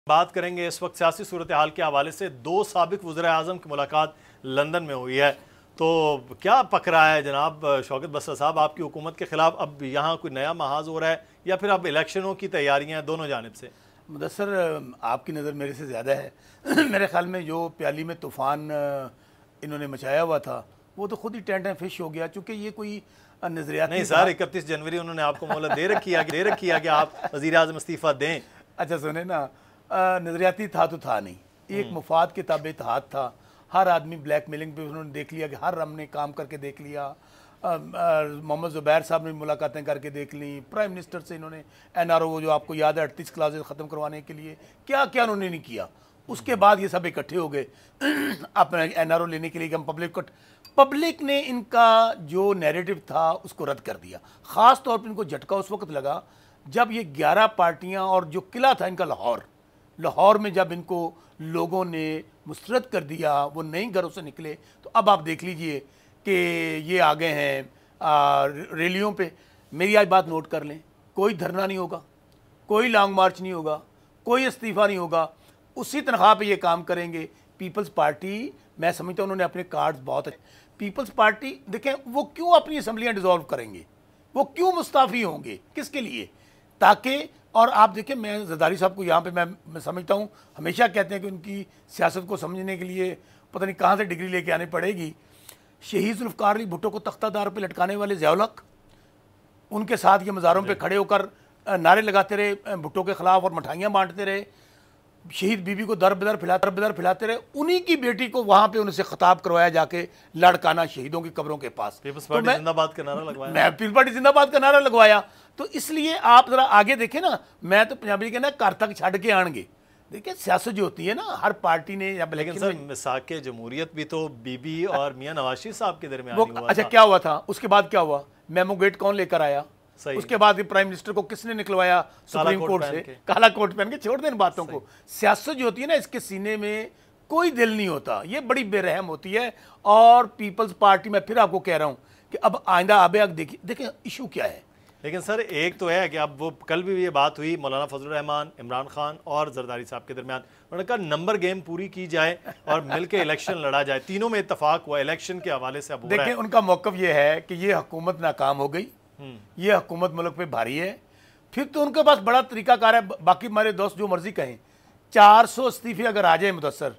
बात करेंगे इस वक्त सियासी सूरत हाल के हवाले से। दो साबिक वज़ीर आज़म की मुलाकात लंदन में हुई है, तो क्या पक रहा है जनाब शौकत बसर साहब आपकी हुकूमत के ख़िलाफ़? अब यहाँ कोई नया महाज हो रहा है या फिर अब इलेक्शनों की तैयारियाँ हैं दोनों जानिब से? मुदस्सर, आपकी नज़र मेरे से ज़्यादा है। मेरे ख्याल में जो प्याली में तूफ़ान इन्होंने मचाया हुआ था वो तो खुद ही टेंट एंड फिश हो गया, चूँकि ये कोई नज़रियाती नहीं सर, 31 जनवरी उन्होंने आपको मोहलत दे रखी है कि आप वज़ीर आज़म इस्तीफ़ा दें। अच्छा सुने ना, नज़रियाती था तो था नहीं, एक मुफाद के ताबे इत्तेहाद था। हर आदमी ब्लैक मेलिंग पे उन्होंने देख लिया कि हर हमने काम करके देख लिया। मोहम्मद ज़ुबैर साहब ने मुलाकातें करके देख ली, प्राइम मिनिस्टर से इन्होंने NRO जो आपको याद है 38 क्लासेज ख़त्म करवाने के लिए क्या क्या उन्होंने नहीं किया। उसके बाद ये सब इकट्ठे हो गए अपना NRO लेने के लिए कि हम पब्लिक ने इनका जो नैरेटिव था उसको रद्द कर दिया। ख़ास तौर पर इनको झटका उस वक्त लगा जब ये 11 पार्टियां और जो किला था इनका लाहौर में जब इनको लोगों ने मुस्तरद कर दिया, वो नई घरों से निकले। तो अब आप देख लीजिए कि ये आ गए हैं रैलियों पे। मेरी आज बात नोट कर लें, कोई धरना नहीं होगा, कोई लॉन्ग मार्च नहीं होगा, कोई इस्तीफ़ा नहीं होगा, उसी तनख्वाह पे ये काम करेंगे। पीपल्स पार्टी, मैं समझता हूँ उन्होंने अपने कार्ड्स बहुत अच्छे। पीपल्स पार्टी देखें वो क्यों अपनी असम्बलियाँ डिज़ोल्व करेंगे, वो क्यों मुस्ताफ़ी होंगे, किसके लिए? ताकि, और आप देखें मैं जरदारी साहब को यहाँ पे मैं समझता हूँ, हमेशा कहते हैं कि उनकी सियासत को समझने के लिए पता नहीं कहाँ से डिग्री लेके आनी पड़ेगी। शहीद जुल्फ़िकार अली भुट्टो को तख्तादार पे लटकाने वाले ज़िया-उल हक़, उनके साथ ये मज़ारों पे खड़े होकर नारे लगाते रहे भुट्टो के ख़िलाफ़ और मिठाइयाँ बांटते रहे, शहीद बीबी को दर बदर फैलाते रहे। उन्हीं की बेटी को वहाँ पे उनसे खिताब करवाया जाके लड़काना शहीदों की कब्रों के पास। तो मैं जिंदाबाद का नारा लगवाया, मैं पीपल्स पार्टी जिंदाबाद का नारा लगवाया। तो इसलिए आप जरा आगे देखें ना, मैं तो पंजाबी कहना घर तक छड़ के आएंगे। देखिए सियासत जो होती है ना, हर पार्टी ने या लेकिन सर मिसाक जमहूरियत भी तो बीबी और मियां नवाज शरीफ साहब के दरमियान हुआ। अच्छा क्या हुआ था उसके बाद? क्या हुआ? मेमो गेट कौन लेकर आया? उसके बाद प्राइम मिनिस्टर को किसने निकलवाया सुप्रीम कोर्ट से? काला कोट पहन के। छोड़ दें बातों को। सियासत जो होती है ना, इसके सीने में कोई दिल नहीं होता, ये बड़ी बेरहम होती है। और पीपल्स पार्टी, मैं फिर आपको कह रहा हूं कि अब आइंदा आबे देखिए देखें इशू क्या है। लेकिन सर एक तो है कि अब वो कल भी ये बात हुई मौलाना फजलुर रहमान, इमरान खान और जरदारी साहब के दरमियान, उन्होंने कहा नंबर गेम पूरी की जाए और मिलकर इलेक्शन लड़ा जाए। तीनों में इत्तफाक हुआ इलेक्शन के हवाले से। अब देखिए उनका मौक़िफ़ ये है कि ये हुकूमत नाकाम हो गई, ये हुकूमत मुल्क पे भारी है। फिर तो उनके पास बड़ा तरीकाकार है। बाकी हमारे दोस्त जो मर्जी कहें, 400 इस्तीफे अगर आ जाए मुदस्सर,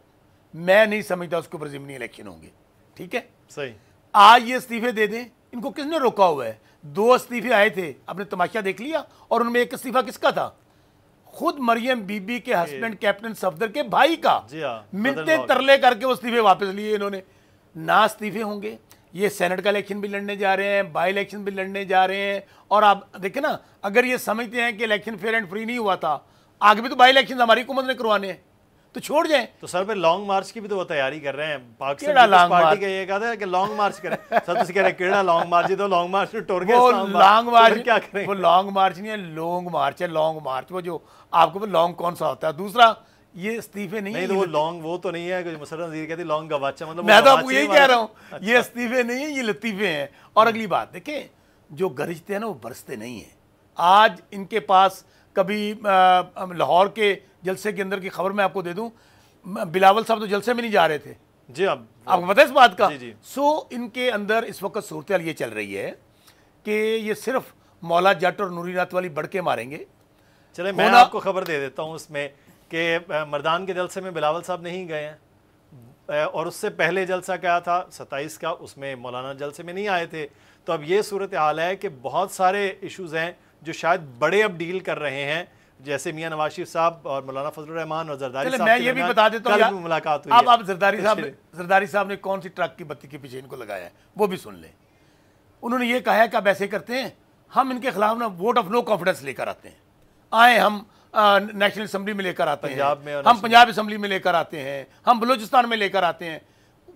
मैं नहीं समझता उसके ऊपर ज़िमनी इलेक्शन होंगे। ठीक है, सही। आज ये इस्तीफे दे दें, इनको किसने रोका हुआ है? 2 इस्तीफे आए थे, आपने तमाशा देख लिया। और उनमें एक इस्तीफा किसका था? खुद मरियम बीबी के हस्बैंड कैप्टन सफदर के भाई का। मिन्नते तरले करके वो इस्तीफे वापस लिए इन्होंने। ना इस्तीफे होंगे, ये सेनेट का इलेक्शन भी लड़ने जा रहे हैं, बाई इलेक्शन भी लड़ने जा रहे हैं। और आप देखें ना, अगर ये समझते हैं कि इलेक्शन फेयर एंड फ्री नहीं हुआ था, आगे भी तो बाई इलेक्शन हमारी हुकूमत ने करवाने हैं, तो छोड़ जाएं। तो सर फिर लॉन्ग मार्च की भी तो वो तैयारी कर रहे हैं। पाकिस्तान पार्टी का ये कहता है कि लॉन्ग मार्च करें। सब तो कह रहे केड़ा लॉन्ग मार्च, तो लॉन्ग मार्च टोर के लॉन्ग मार्च क्या करें? वो लॉन्ग मार्च नहीं है, लॉन्ग मार्च है। लॉन्ग मार्च वो जो आपको लॉन्ग कौन सा होता है? दूसरा ये इस्तीफे नहीं तो वो लॉन्ग वो तो नहीं है कि मुसर्रफ नज़ीर कहती लॉन्ग गवाचा, मतलब मैं तो आपको यही कह रहा हूँ। अच्छा। ये इस्तीफे नहीं है, ये लतीफे हैं। और अगली बात देखें, जो गरजते हैं ना वो बरसते नहीं है। आज इनके पास कभी लाहौर के जलसे के अंदर की खबर मैं आपको दे दूं, बिलावल साहब तो जलसे में नहीं जा रहे थे जी। अब आपको पता है इस बात का? जी। सो इनके अंदर इस वक्त सूरत ये चल रही है कि ये सिर्फ मौला जट और नूरीनाथ वाली बढ़ के मारेंगे। चले मैं आपको खबर दे देता हूँ उसमें कि मर्दान के जलसे में बिलावल साहब नहीं गए हैं, और उससे पहले जलसा क्या था 27 का, उसमें मौलाना जलसे में नहीं आए थे। तो अब ये सूरत हाल है कि बहुत सारे इश्यूज़ हैं जो शायद बड़े अब डील कर रहे हैं, जैसे मियां नवाज शरीफ साहब और मौलाना फजलुर रहमान और जरदारी साहब। मैं ये भी बता देता हूँ, मुलाकात हुई। अब जरदारी साहब ने कौन सी ट्रक की बत्ती के पीछे इनको लगाया है वो भी सुन लें। उन्होंने ये कहा है कि अब ऐसे करते हैं, हम इनके खिलाफ ना वोट ऑफ नो कॉन्फिडेंस लेकर आते हैं। आए हम नेशनल असम्बली में लेकर आते हैं, हम पंजाब असम्बली में लेकर आते हैं, हम बलूचिस्तान में लेकर आते हैं।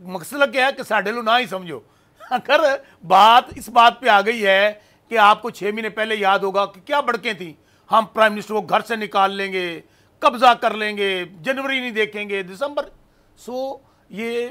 मकसद क्या है कि साढ़े लो ना ही समझो। अगर बात इस बात पे आ गई है कि आपको 6 महीने पहले याद होगा कि क्या बड़कें थी, हम प्राइम मिनिस्टर को घर से निकाल लेंगे, कब्जा कर लेंगे, जनवरी नहीं देखेंगे, दिसंबर। सो ये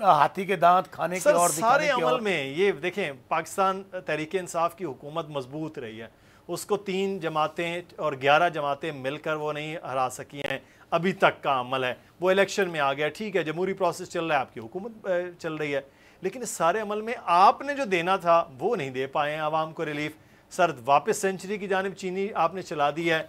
हाथी के दांत खाने के और सारे अमल में ये देखें, पाकिस्तान तहरीक इंसाफ की हुकूमत मजबूत रही है, उसको 3 जमातें और 11 जमातें मिलकर वो नहीं हरा सकी हैं, अभी तक का अमल है। वो इलेक्शन में आ गया, ठीक है, जमहूरी प्रोसेस चल रहा है, आपकी हुकूमत चल रही है, लेकिन इस सारे अमल में आपने जो देना था वो नहीं दे पाए हैं आवाम को रिलीफ। सर वापस सेंचुरी की जानिब चीनी आपने चला दी है,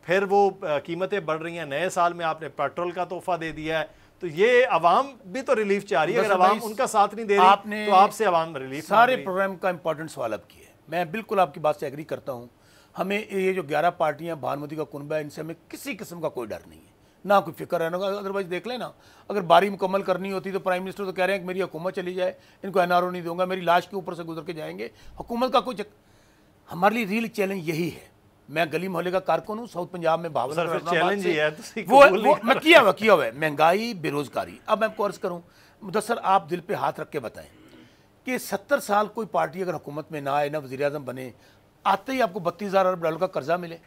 फिर वो कीमतें बढ़ रही हैं, नए साल में आपने पेट्रोल का तोहफा दे दिया है, तो ये अवाम भी तो रिलीफ चाह रही है। अगर अवाम उनका साथ नहीं दे रही तो आपसे अवाम रिलीफ सारे प्रोग्राम का इंपॉर्टेंट सवाल अब किया है। मैं बिल्कुल आपकी बात से एग्री करता हूँ। हमें ये जो 11 पार्टियां भानुमति का कुनबा है, इनसे हमें किसी किस्म का कोई डर नहीं है, ना कोई फिक्र है ना। अदरवाइज देख लेना, अगर बारी मुकम्मल करनी होती तो प्राइम मिनिस्टर तो कह रहे हैं कि मेरी हुकूमत चली जाए, इनको एनआरओ नहीं दूंगा, मेरी लाश के ऊपर से गुजर के जाएंगे। हुकूमत का कोई हमारे लिए रियल चैलेंज यही है। मैं गली मोहल्ले का कारकुन हूँ, साउथ पंजाब में भावल चैलेंज ही है, वो मैं किया हुआ है, महंगाई, बेरोजगारी। अब मैं आपको अर्ज करूँ मुदस्सर, आप दिल पे हाथ रख के बताएं कि 70 साल कोई पार्टी अगर हुकूमत में ना आए, ना वज़ीर आज़म बने, आते ही आपको 32,000 अरब डॉलर का कर्जा मिले,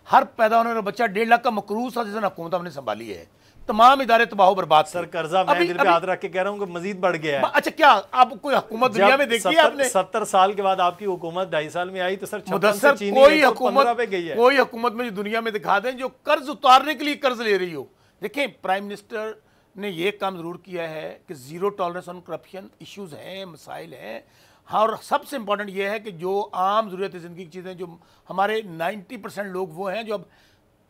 हर पैदा होने वाला बच्चा 1.5 लाख का मकरूज था जिसे हुकूमत हमने संभाली है, तमाम इदारे तबाह बर्बाद। सर कर्जा मैं दिल पे हाथ रख के कह रहा हूँ कि मजीद बढ़ गया है। अच्छा, क्या आप कोई हुकूमत दुनिया में देखी है आपने? 70 साल के बाद आपकी हुकूमत 2.5 साल में आई तो सर मुदस्सर कोई हुकूमत मुझे दुनिया में दिखा दें जो कर्ज उतारने के लिए कर्ज ले रही हो। देखें, प्राइम मिनिस्टर ने ये काम जरूर किया है कि zero tolerance on corruption, issues हैं, मसाइल हैं। हाँ, और सबसे इंपॉर्टेंट ये है कि जो आम ज़रूरत ज़िंदगी की चीज़ें, जो हमारे 90% लोग वो हैं जो अब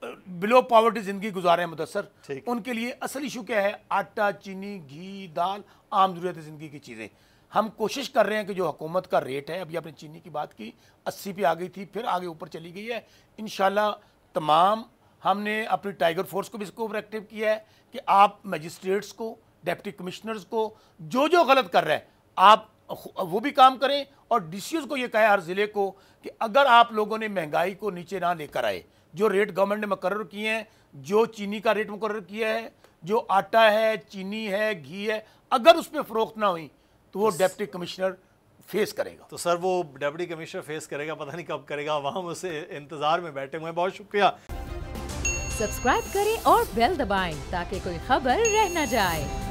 बिलो पॉवर्टी ज़िंदगी गुजार रहे हैं मुदस्सर, उनके लिए असल इशू क्या है? आटा, चीनी, घी, दाल, आम ज़रूरत ज़िंदगी की चीज़ें। हम कोशिश कर रहे हैं कि जो हुकूमत का रेट है, अभी आपने चीनी की बात की, 80 पे आ गई थी, फिर आगे ऊपर चली गई है। इंशाल्लाह तमाम हमने अपनी टाइगर फोर्स को भी इसको एक्टिव किया है कि आप मजिस्ट्रेट्स को, डिप्टी कमिश्नर्स को जो जो गलत कर रहे हैं आप वो भी काम करें, और डीसीओज को ये कहे हर ज़िले को कि अगर आप लोगों ने महंगाई को नीचे ना लेकर आए, जो रेट गवर्नमेंट ने मुकर्रर किए हैं, जो चीनी का रेट मुकर्रर किया है, जो आटा है, चीनी है, घी है, अगर उस पर फ़रोख्त ना हुई तो वो डिप्टी कमिश्नर फेस करेगा। तो सर वो डिप्टी कमिश्नर फेस करेगा, पता नहीं कब करेगा, वहाँ उसे इंतज़ार में बैठे हुए हैं। बहुत शुक्रिया। सब्सक्राइब करें और बेल दबाएं ताकि कोई खबर रह न जाए।